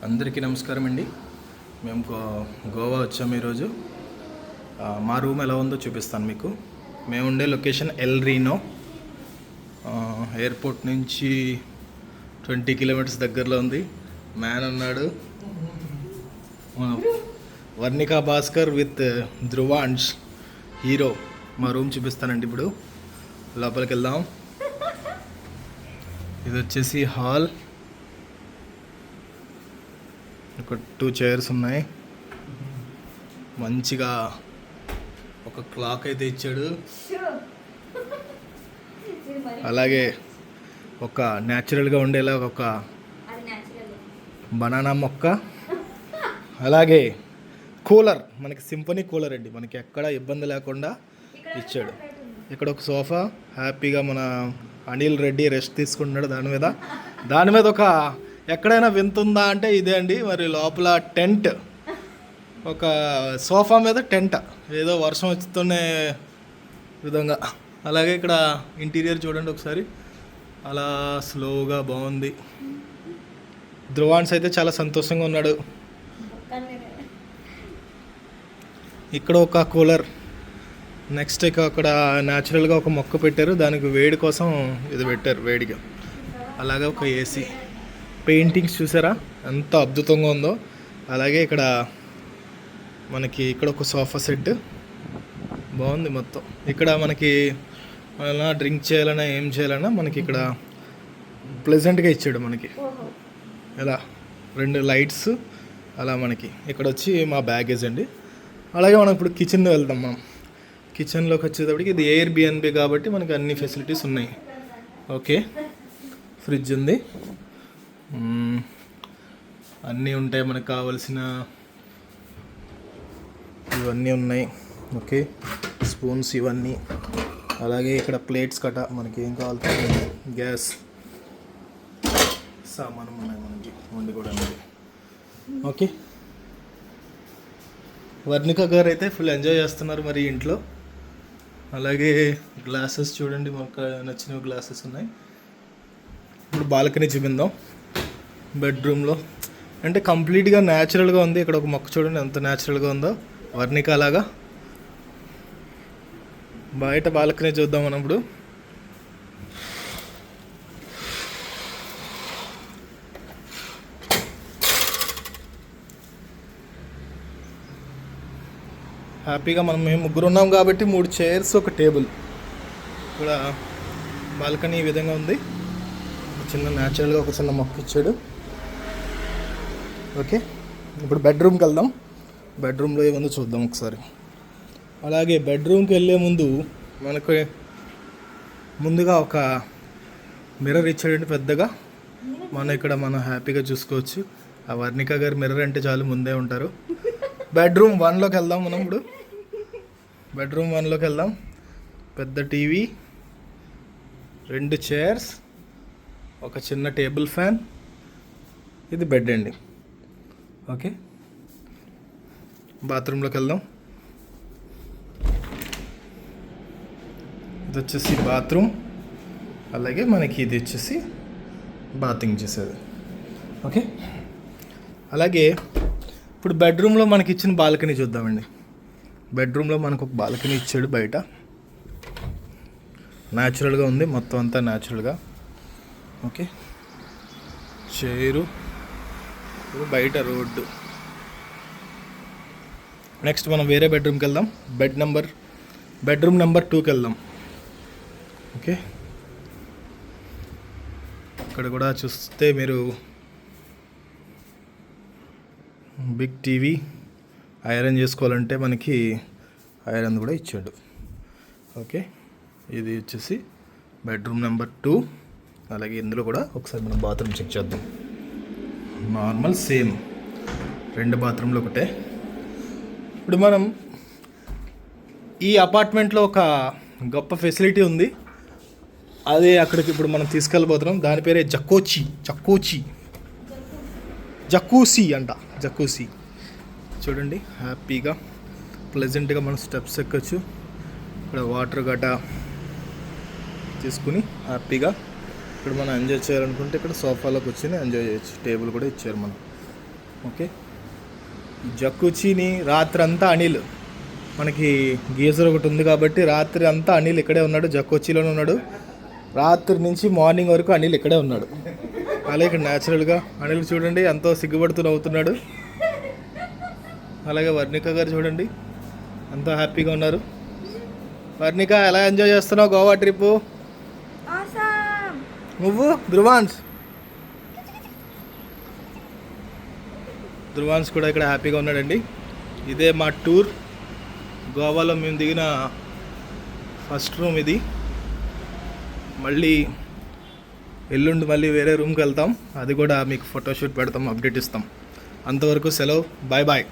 అందరికీ నమస్కారం అండి. మేము గోవా వచ్చాము ఈరోజు. మా రూమ్ ఎలా ఉందో చూపిస్తాను మీకు. మేము ఉండే లొకేషన్ ఎల్ రీనో, ఎయిర్పోర్ట్ నుంచి 20 కిలోమీటర్స్ దగ్గరలో ఉంది. మ్యాన్ ఉన్నాడు, వర్ణికా భాస్కర్ విత్ ధ్రువాంష్ హీరో. మా రూమ్ చూపిస్తానండి. ఇప్పుడు లోపలికి వెళ్దాం. ఇది వచ్చేసి హాల్. ఒక 2 చైర్స్ ఉన్నాయి. మంచిగా ఒక క్లాక్ అయితే ఇచ్చాడు. అలాగే ఒక న్యాచురల్గా ఉండేలా ఒక బనానా మొక్క, అలాగే కూలర్, మనకి సింఫనీ కూలర్ అండి. మనకి ఎక్కడ ఇబ్బంది లేకుండా ఇచ్చాడు. ఇక్కడ ఒక సోఫా, హ్యాపీగా మన అనిల్ రెడ్డి రెస్ట్ తీసుకుంటున్నాడు దాని మీద ఒక ఎక్కడైనా వింతుందా అంటే ఇదే అండి. మరి లోపల టెంట్, ఒక సోఫా మీద టెంట్, ఏదో వర్షం వచ్చుతునే విధంగా. అలాగే ఇక్కడ ఇంటీరియర్ చూడండి ఒకసారి, అలా స్లోగా బాగుంది. ధ్రువాన్స్ అయితే చాలా సంతోషంగా ఉన్నాడు. ఇక్కడ ఒక కూలర్, నెక్స్ట్ ఇక అక్కడ న్యాచురల్గా ఒక మొక్క పెట్టారు, దానికి వేడి కోసం ఇది పెట్టారు వేడిగా. అలాగే ఒక ఏసీ, పెయింటింగ్స్ చూసారా ఎంత అద్భుతంగా ఉందో. అలాగే ఇక్కడ మనకి ఇక్కడ ఒక సోఫా సెట్ బాగుంది మొత్తం. ఇక్కడ మనకి అలా డ్రింక్ చేయాలన్నా ఏం చేయాలన్నా మనకి ఇక్కడ ప్లెజెంట్గా ఇచ్చాడు. మనకి ఇలా 2 లైట్స్. అలా మనకి ఇక్కడ వచ్చి మా బ్యాగేజ్ అండి. అలాగే మనం ఇప్పుడు కిచెన్ వెళ్దాం. మనం కిచెన్లోకి వచ్చేటప్పటికి ఇది ఎయిర్బిఎన్బి కాబట్టి మనకి అన్ని ఫెసిలిటీస్ ఉన్నాయి. ఓకే, ఫ్రిడ్జ్ ఉంది, అన్నీ ఉంటాయి మనకు కావాల్సిన, ఇవన్నీ ఉన్నాయి. ఓకే, స్పూన్స్ ఇవన్నీ. అలాగే ఇక్కడ ప్లేట్స్ కట, మనకి ఏం కావాలి, గ్యాస్ సామానం ఉన్నాయి మనకి వండుకోవడానికి. ఓకే, వర్ణిక గారు అయితే ఫుల్ ఎంజాయ్ చేస్తున్నారు మరి ఇంట్లో. అలాగే గ్లాసెస్ చూడండి, మనకు నచ్చిన గ్లాసెస్ ఉన్నాయి. ఇప్పుడు బాల్కనీ చూపిందాం. బెడ్రూమ్లో అంటే కంప్లీట్గా న్యాచురల్గా ఉంది. ఇక్కడ ఒక మొక్క చూడండి ఎంత న్యాచురల్గా ఉందో, వర్ణిక లాగా. బయట బాల్కనీ చూద్దాం మనం ఇప్పుడు. హ్యాపీగా మేము ముగ్గురు ఉన్నాం కాబట్టి 3 చైర్స్, ఒక టేబుల్. ఇక్కడ బాల్కనీ ఈ విధంగా ఉంది. చిన్న న్యాచురల్గా ఒక చిన్న మొక్క ఇచ్చాడు. ఓకే, ఇప్పుడు బెడ్రూమ్కి వెళ్దాం. బెడ్రూమ్లో ఏముందో చూద్దాం ఒకసారి. అలాగే బెడ్రూమ్కి వెళ్ళే ముందు మనకు ముందుగా ఒక మిర్రర్ ఇచ్చాడండి పెద్దగా. మనం హ్యాపీగా చూసుకోవచ్చు. ఆ వర్ణిక గారు మిర్రర్ అంటే చాలు ముందే ఉంటారు. బెడ్రూమ్ 1లోకి వెళ్దాం మనం ఇప్పుడు. బెడ్రూమ్ 1లోకి వెళ్దాం. పెద్ద టీవీ, 2 చైర్స్, ఒక చిన్న టేబుల్ ఫ్యాన్. ఇది బెడ్ అండి. ఓకే, బాత్రూంలోకి వెళ్దాం. ఇది వచ్చేసి బాత్రూమ్. అలాగే మనకి ఇది వచ్చేసి బాతింగ్ చేసేది. ఓకే, అలాగే ఇప్పుడు బెడ్రూమ్లో మనకి ఇచ్చిన బాల్కనీ చూద్దామండి. బెడ్రూమ్లో మనకు ఒక బాల్కనీ ఇచ్చాడు. బయట న్యాచురల్గా ఉంది, మొత్తం అంతా న్యాచురల్గా. ఓకే, చైరు, బయట రోడ్డు. నెక్స్ట్ మనం వేరే బెడ్రూమ్కి వెళ్దాం. బెడ్రూమ్ నెంబర్ 2కి వెళ్దాం. ఓకే, ఇక్కడ కూడా చూస్తే మీరు బిగ్ టీవీ, ఐరన్ చేసుకోవాలంటే మనకి ఐరన్ కూడా ఇచ్చాడు. ఓకే, ఇది వచ్చేసి బెడ్రూమ్ నెంబర్ 2. అలాగే ఇందులో కూడా ఒకసారి మనం బాత్రూమ్ చెక్ చేద్దాం. నార్మల్ సేమ్ 2 బాత్రూమ్లు ఒకటే. ఇప్పుడు మనం ఈ అపార్ట్మెంట్లో ఒక గొప్ప ఫెసిలిటీ ఉంది. అదే అక్కడికి ఇప్పుడు మనం తీసుకెళ్ళబోతున్నాం. దాని పేరే జక్కూసీ అంట. జక్కూసీ చూడండి, హ్యాపీగా ప్లెజెంట్గా మనం స్టెప్స్ ఎక్కొచ్చు. ఇక్కడ వాటర్ గట్ట తీసుకుని హ్యాపీగా ఇక్కడ మనం ఎంజాయ్ చేయాలనుకుంటే ఇక్కడ సోఫాలో కూర్చొని ఎంజాయ్ చేయొచ్చు. టేబుల్ కూడా ఇచ్చారు మనం. ఓకే, ఈ జక్కుచీని రాత్రంతా అనిల్, మనకి గీజర్ ఒకటి ఉంది కాబట్టి రాత్రి అంతా అనిల్ ఇక్కడే ఉన్నాడు, జక్కుచీలోనే ఉన్నాడు. రాత్రి నుంచి మార్నింగ్ వరకు అనిల్ ఇక్కడే ఉన్నాడు. అలాగే ఇక్కడ న్యాచురల్గా అనిల్ చూడండి ఎంతో సిగ్గుపడుతూ నవ్వుతున్నాడు. అలాగే వర్ణిక గారు చూడండి ఎంతో హ్యాపీగా ఉన్నారు. వర్ణిక, ఎలా ఎంజాయ్ చేస్తున్నావు గోవా ట్రిప్పు? నువ్వు ధ్రువాన్స్ కూడా ఇక్కడ హ్యాపీగా ఉన్నాడండి. ఇదే మా టూర్. గోవాలో మేము దిగిన ఫస్ట్ రూమ్ ఇది. మళ్ళీ ఎల్లుండి మళ్ళీ వేరే రూమ్కి వెళ్తాం, అది కూడా మీకు ఫోటోషూట్ పెడతాం, అప్డేట్ ఇస్తాం. అంతవరకు సెలవు, బాయ్ బాయ్.